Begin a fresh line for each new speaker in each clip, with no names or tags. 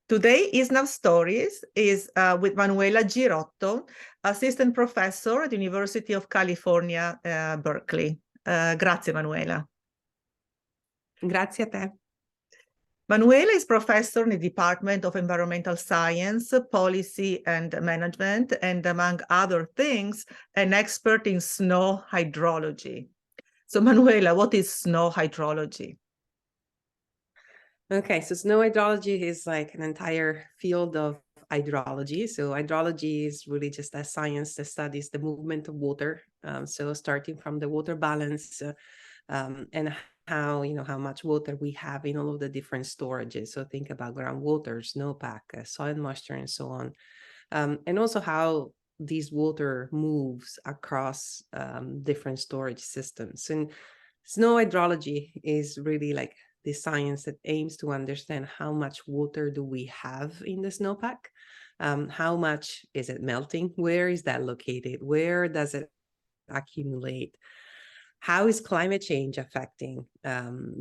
Today, ISNAV Stories is with Manuela Girotto, assistant professor at the University of California, Berkeley. Grazie, Manuela.
Grazie a te.
Manuela is professor in the Department of Environmental Science, Policy and Management, and among other things, an expert in snow hydrology. So Manuela, what is snow hydrology?
Okay, so snow hydrology is like an entire field of hydrology. So hydrology is really just a science that studies the movement of water. So starting from the water balance and how much water we have in all of the different storages. So think about groundwater, snowpack, soil moisture, and so on. And also how this water moves across different storage systems. And snow hydrology is really like the science that aims to understand how much water do we have in the snowpack, how much is it melting, where is that located, where does it accumulate, how is climate change affecting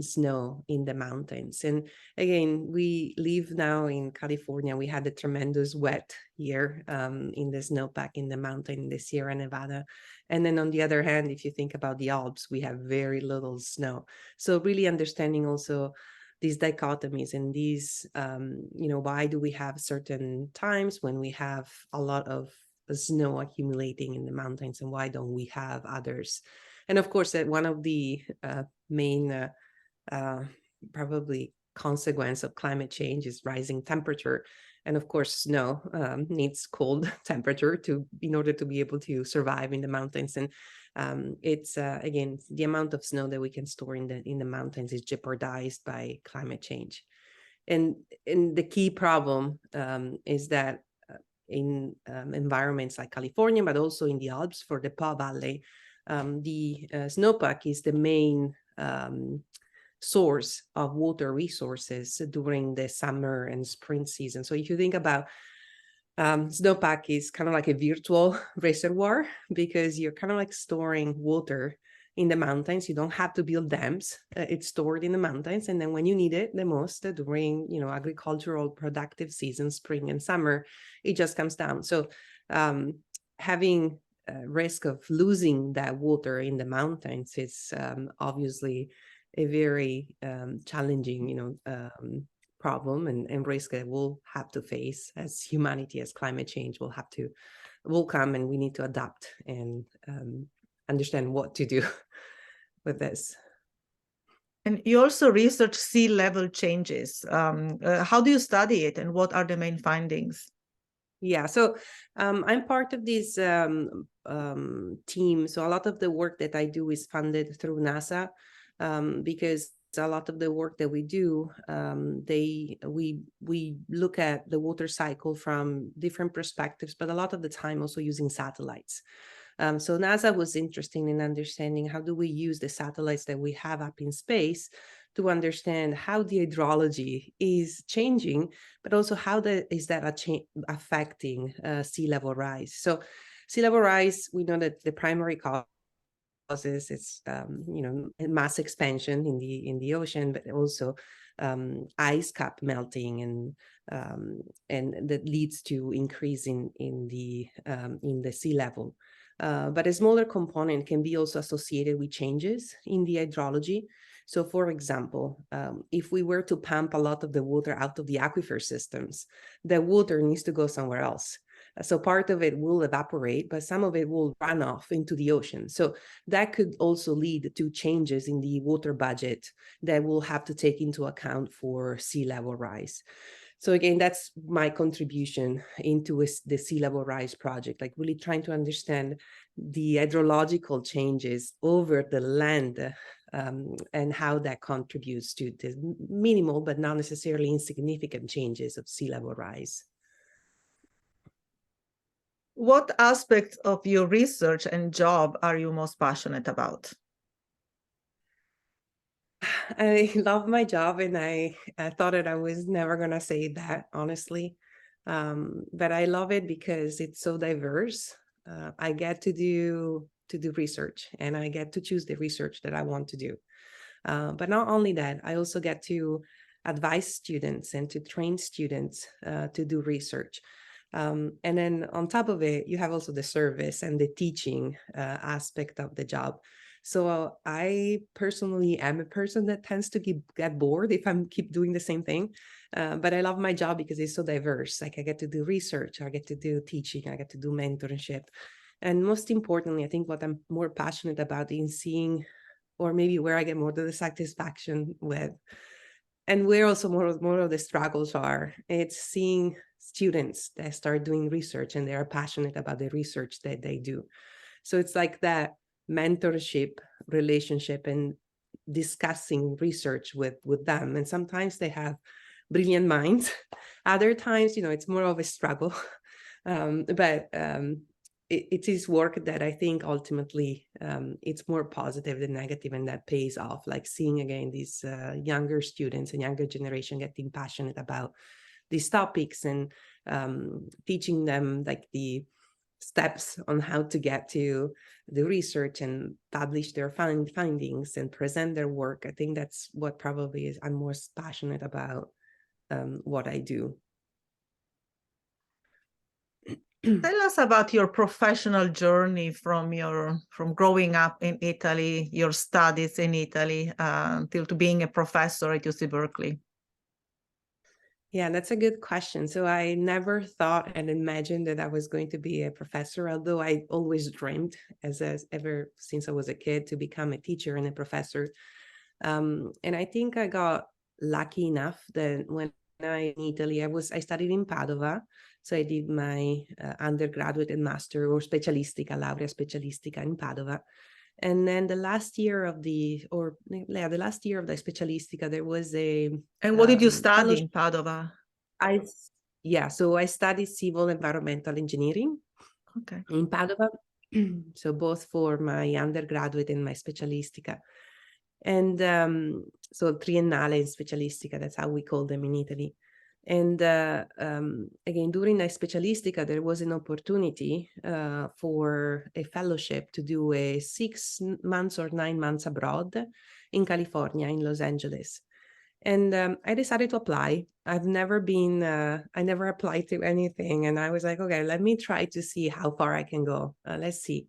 snow in the mountains. And again, we live now in California. We had a tremendous wet year in the snowpack in the mountain, in the Sierra Nevada. And then on the other hand, if you think about the Alps, we have very little snow. So really understanding also these dichotomies and these, why do we have certain times when we have a lot of snow accumulating in the mountains and why don't we have others? And of course, one of the main probably consequence of climate change is rising temperature. And of course, snow needs cold temperature in order to be able to survive in the mountains. And it's again, the amount of snow that we can store in the mountains is jeopardized by climate change. And the key problem is that in environments like California, but also in the Alps for the Po Valley, the snowpack is the main source of water resources during the summer and spring season. So if you think about snowpack is kind of like a virtual reservoir because you're kind of like storing water in the mountains. You don't have to build dams. It's stored in the mountains. And then when you need it the most during, agricultural productive season, spring and summer, it just comes down. So having risk of losing that water in the mountains is obviously a very challenging, problem and risk that we'll have to face as humanity, as climate change will come, and we need to adapt and understand what to do with this.
And you also research sea level changes. How do you study it and what are the main findings?
Yeah, so I'm part of this team. So a lot of the work that I do is funded through NASA because a lot of the work that we do, we look at the water cycle from different perspectives, but a lot of the time also using satellites. So NASA was interested in understanding how do we use the satellites that we have up in space to understand how the hydrology is changing, but also how is that affecting sea level rise. So sea level rise, we know that the primary causes is mass expansion in the ocean, but also ice cap melting and that leads to increase in the sea level. But a smaller component can be also associated with changes in the hydrology. So for example, if we were to pump a lot of the water out of the aquifer systems, the water needs to go somewhere else. So part of it will evaporate, but some of it will run off into the ocean. So that could also lead to changes in the water budget that we'll have to take into account for sea level rise. So again, that's my contribution into the Sea Level Rise project, like really trying to understand the hydrological changes over the land and how that contributes to the minimal but not necessarily insignificant changes of sea level rise.
What aspects of your research and job are you most passionate about?
I love my job, and I thought that I was never going to say that, honestly. But I love it because it's so diverse. I get to do research, and I get to choose the research that I want to do. But not only that, I also get to advise students and to train students to do research. And then on top of it, you have also the service and the teaching aspect of the job. So I personally am a person that tends to get bored if I'm keep doing the same thing. But I love my job because it's so diverse. Like I get to do research, I get to do teaching, I get to do mentorship. And most importantly, I think what I'm more passionate about is seeing, or maybe where I get more of the satisfaction with, and where also more of the struggles are, it's seeing students that start doing research and they are passionate about the research that they do. So it's like that mentorship relationship and discussing research with them. And sometimes they have brilliant minds. Other times, it's more of a struggle. But it is work that I think ultimately it's more positive than negative, and that pays off. Like seeing again these younger students and younger generation getting passionate about these topics and teaching them like the steps on how to get to the research and publish their findings and present their work. I think that's what probably is I'm most passionate about what I do.
Tell us about your professional journey from growing up in Italy, your studies in Italy, until to being a professor at UC Berkeley.
Yeah, that's a good question. So I never thought and imagined that I was going to be a professor, although I always dreamed ever since I was a kid to become a teacher and a professor. And I think I got lucky enough that when I in Italy, I studied in Padova. So I did my undergraduate and master or specialistica, laurea specialistica in Padova. And then the last year of the specialistica, there was a
And what did you study
fellowship.
in Padova?
So I studied civil environmental engineering in Padova. So both for my undergraduate and my specialistica. And so triennale and specialistica, that's how we call them in Italy. And again, during my specialistica, there was an opportunity for a fellowship to do a 6 months or 9 months abroad in California, in Los Angeles. And I decided to apply. I never applied to anything. And I was like, okay, let me try to see how far I can go. Let's see.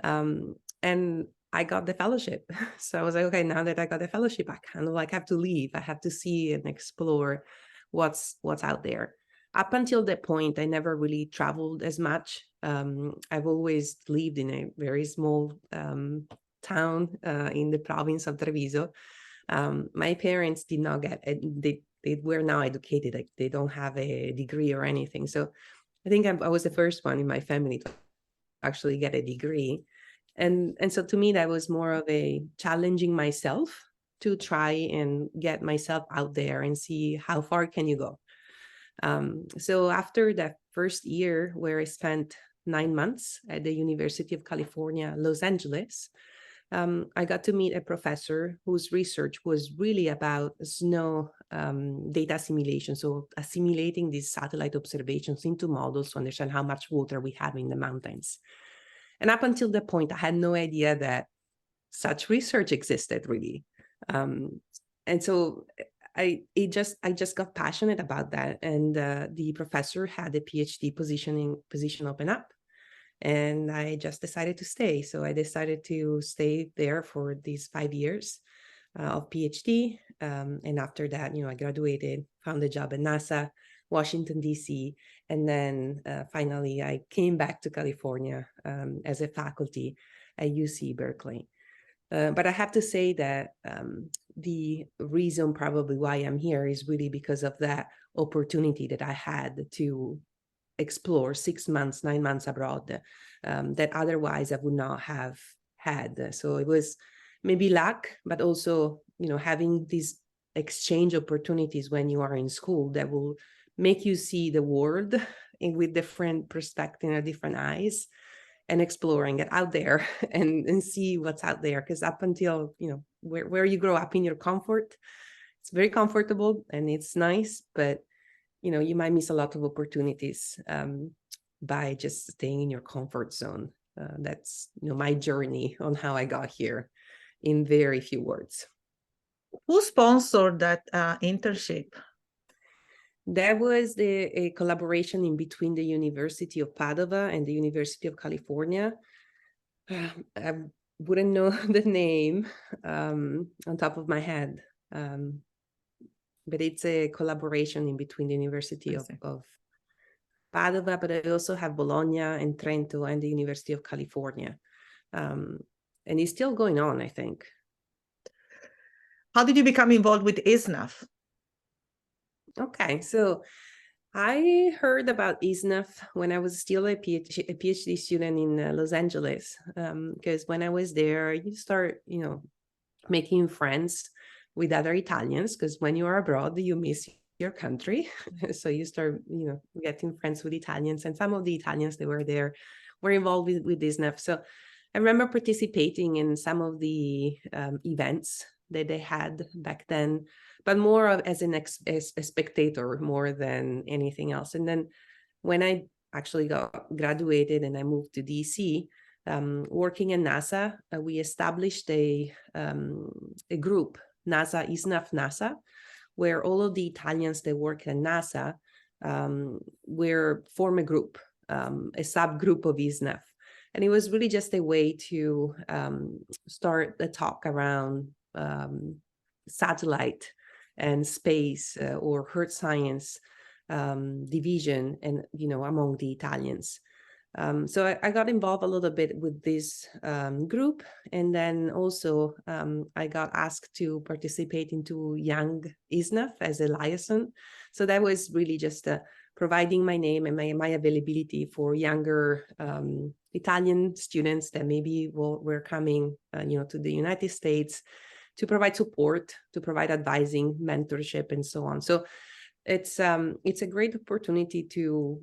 And I got the fellowship. So I was like, okay, now that I got the fellowship, I kind of like have to leave. I have to see and explore what's out there. Up until that point, I never really traveled as much. I've always lived in a very small town in the province of Treviso. My parents did not get they were now educated. Like they don't have a degree or anything. So I think I was the first one in my family to actually get a degree. And so to me, that was more of a challenging myself to try and get myself out there and see how far can you go. So after that first year where I spent 9 months at the University of California, Los Angeles, I got to meet a professor whose research was really about snow data assimilation. So assimilating these satellite observations into models to understand how much water we have in the mountains. And up until the point, I had no idea that such research existed really. And so I just got passionate about that. And the professor had a PhD position open up. And I just decided to stay. So I decided to stay there for these 5 years of PhD. And after that, I graduated, found a job at NASA, Washington, D.C. And then finally, I came back to California as a faculty at UC Berkeley. But I have to say that the reason probably why I'm here is really because of that opportunity that I had to explore 6 months, 9 months abroad that otherwise I would not have had. So it was maybe luck, but also, having these exchange opportunities when you are in school that will make you see the world with different perspective and different eyes, and exploring it out there and see what's out there. Because up until, where you grow up in your comfort, it's very comfortable and it's nice, but you might miss a lot of opportunities by just staying in your comfort zone. That's my journey on how I got here in very few words.
Who sponsored that internship?
That was a collaboration in between the University of Padova and the University of California. I wouldn't know the name on top of my head, but it's a collaboration in between the University of Padova, but I also have Bologna and Trento and the University of California. And it's still going on, I think.
How did you become involved with ISNAF?
Okay, so I heard about ISNAF when I was still a PhD student in Los Angeles, because when I was there, you start, making friends with other Italians, because when you are abroad, you miss your country. So you start, getting friends with Italians, and some of the Italians that were there were involved with ISNAF. So I remember participating in some of the events that they had back then, but more as a spectator more than anything else. And then when I actually got graduated and I moved to DC, working at NASA, we established a group, NASA, ISNAF NASA, where all of the Italians that work at NASA form a group, a subgroup of ISNAF. And it was really just a way to start the talk around satellite and space or earth science division, and among the Italians. So I got involved a little bit with this group, and then also I got asked to participate into Young ISNAF as a liaison. So that was really just providing my name and my availability for younger Italian students that maybe were coming, to the United States, to provide support, to provide advising, mentorship, and so on. So it's a great opportunity to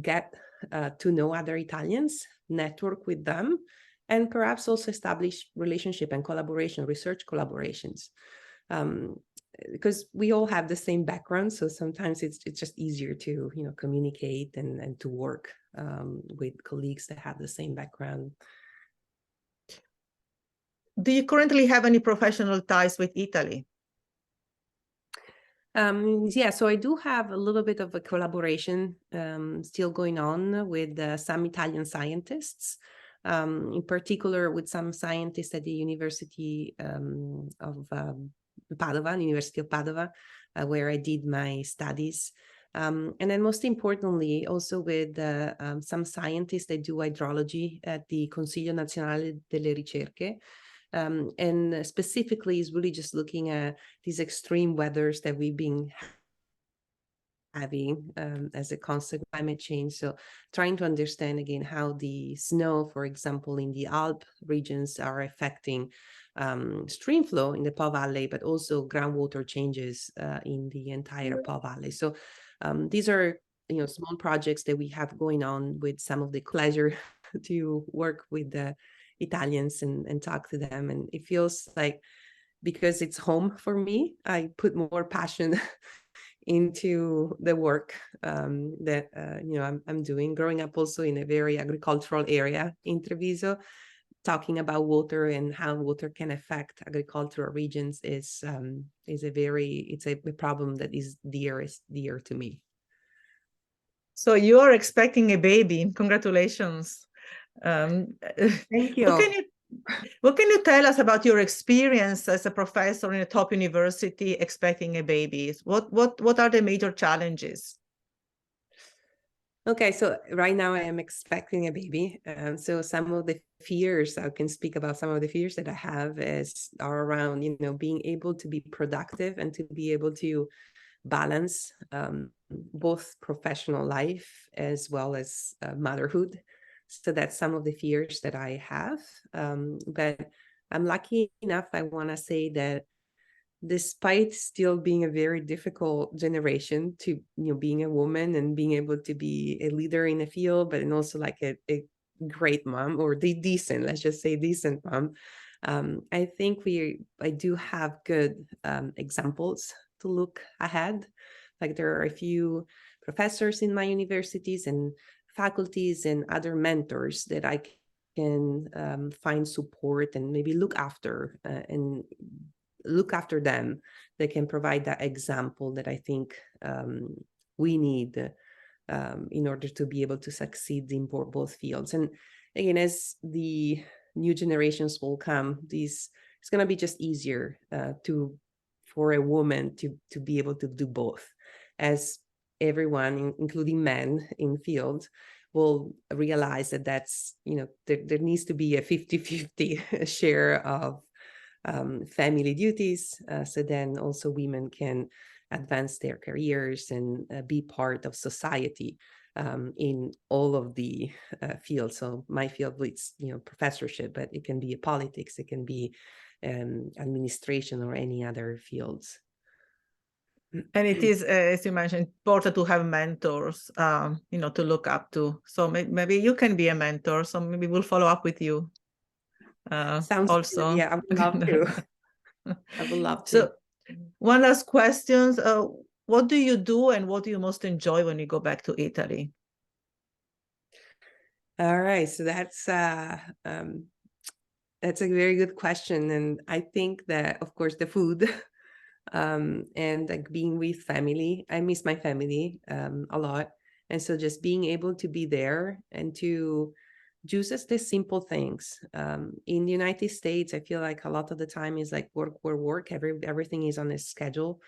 get to know other Italians, network with them, and perhaps also establish relationship and collaboration, research collaborations. Because we all have the same background, so sometimes it's just easier to communicate and to work with colleagues that have the same background.
Do you currently have any professional ties with Italy?
Yeah, so I do have a little bit of a collaboration still going on with some Italian scientists, in particular with some scientists at the University of Padova, University of Padova, where I did my studies. And then most importantly, also with some scientists that do hydrology at the Consiglio Nazionale delle Ricerche. And specifically is really just looking at these extreme weathers that we've been having as a consequence of climate change. So trying to understand again how the snow, for example, in the Alp regions are affecting stream flow in the Po Valley, but also groundwater changes in the entire Po Valley. So these are small projects that we have going on with some of the pleasure to work with the Italians and talk to them. And it feels like, because it's home for me, I put more passion into the work that I'm doing. Growing up also in a very agricultural area in Treviso, talking about water and how water can affect agricultural regions is a problem that is dear to me.
So you are expecting a baby. Congratulations.
Thank you.
What can you tell us about your experience as a professor in a top university expecting a baby? What are the major challenges?
Okay, so right now I am expecting a baby. So some of the fears, I can speak about some of the fears that I have are around, being able to be productive and to be able to balance both professional life as well as motherhood. So that's some of the fears that I have. But I'm lucky enough, I want to say that despite still being a very difficult generation to, being a woman and being able to be a leader in a field, but and also like a great mom, or let's just say decent mom. I think I do have good examples to look ahead. Like there are a few professors in my universities and faculties and other mentors that I can find support and maybe look after and look after them, that can provide that example that I think we need in order to be able to succeed in both fields. And again, as the new generations will come, it's going to be just easier for a woman to be able to do both, as everyone, including men in field, will realize that that's, there needs to be a 50-50 share of family duties, so then also women can advance their careers and be part of society in all of the fields. So my field, it's professorship, but it can be politics, it can be administration, or any other fields.
And it is, as you mentioned, important to have mentors, to look up to. So maybe you can be a mentor. So maybe we'll follow up with you.
Sounds
also
good. Yeah, I would love to. I would love to.
So one last question. What do you do and what do you most enjoy when you go back to Italy?
All right. So that's a very good question. And I think that, of course, the food and like being with family, I miss my family a lot. And so just being able to be there and to do just the simple things. In the United States, I feel like a lot of the time is like work. Everything is on a schedule.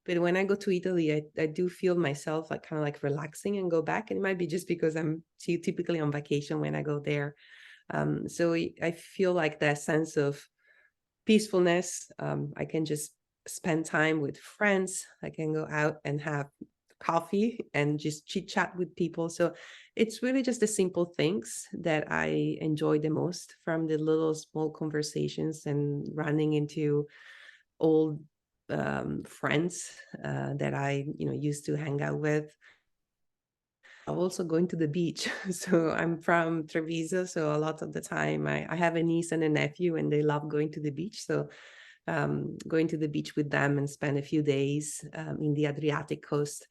But when I go to Italy, I do feel myself like kind of like relaxing and go back. And it might be just because I'm typically on vacation when I go there. So I feel like that sense of peacefulness. I can just spend time with friends. I can go out and have coffee and just chit chat with people. So it's really just the simple things that I enjoy the most, from the little small conversations and running into old friends that I used to hang out with. I'm also going to the beach. So I'm from Treviso, so a lot of the time I have a niece and a nephew, and they love going to the beach. So going to the beach with them and spend a few days in the Adriatic coast,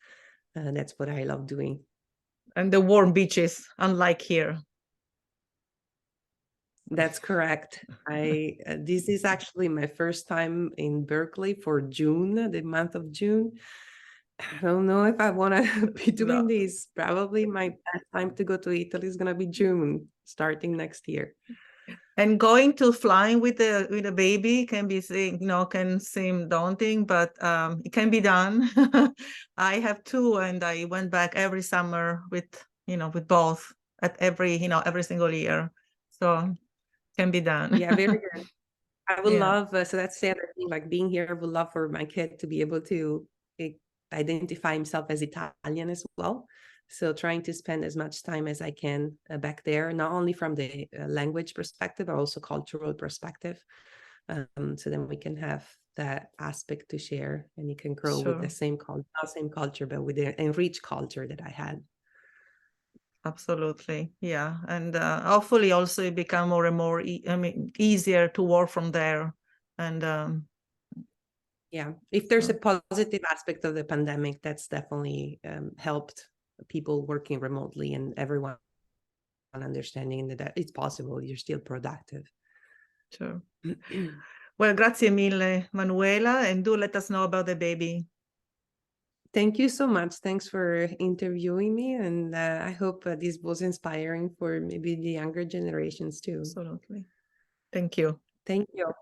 that's what I love doing.
And the warm beaches, unlike here.
That's correct. This is actually my first time in Berkeley for June, the month of June. I don't know if I want to be doing this. Probably my best time to go to Italy is gonna be June, starting next year.
And flying with a baby can be can seem daunting, but it can be done. I have two, and I went back every summer with both at every single year. So can be done.
Yeah, very good. I would love, so that's the other thing, like being here, I would love for my kid to be able to identify himself as Italian as well. So trying to spend as much time as I can back there, not only from the language perspective, but also cultural perspective. So then we can have that aspect to share, and he can grow with the same culture, not same culture, but with the enriched culture that I had.
Absolutely. Yeah. And hopefully also it become more and more easier to work from there. And
yeah, if there's a positive aspect of the pandemic, that's definitely helped people working remotely and everyone understanding that it's possible, you're still productive.
Sure. Well, grazie mille, Manuela, and do let us know about the baby.
Thank you so much. Thanks for interviewing me, and I hope this was inspiring for maybe the younger generations too.
Absolutely. Thank you.
Thank you.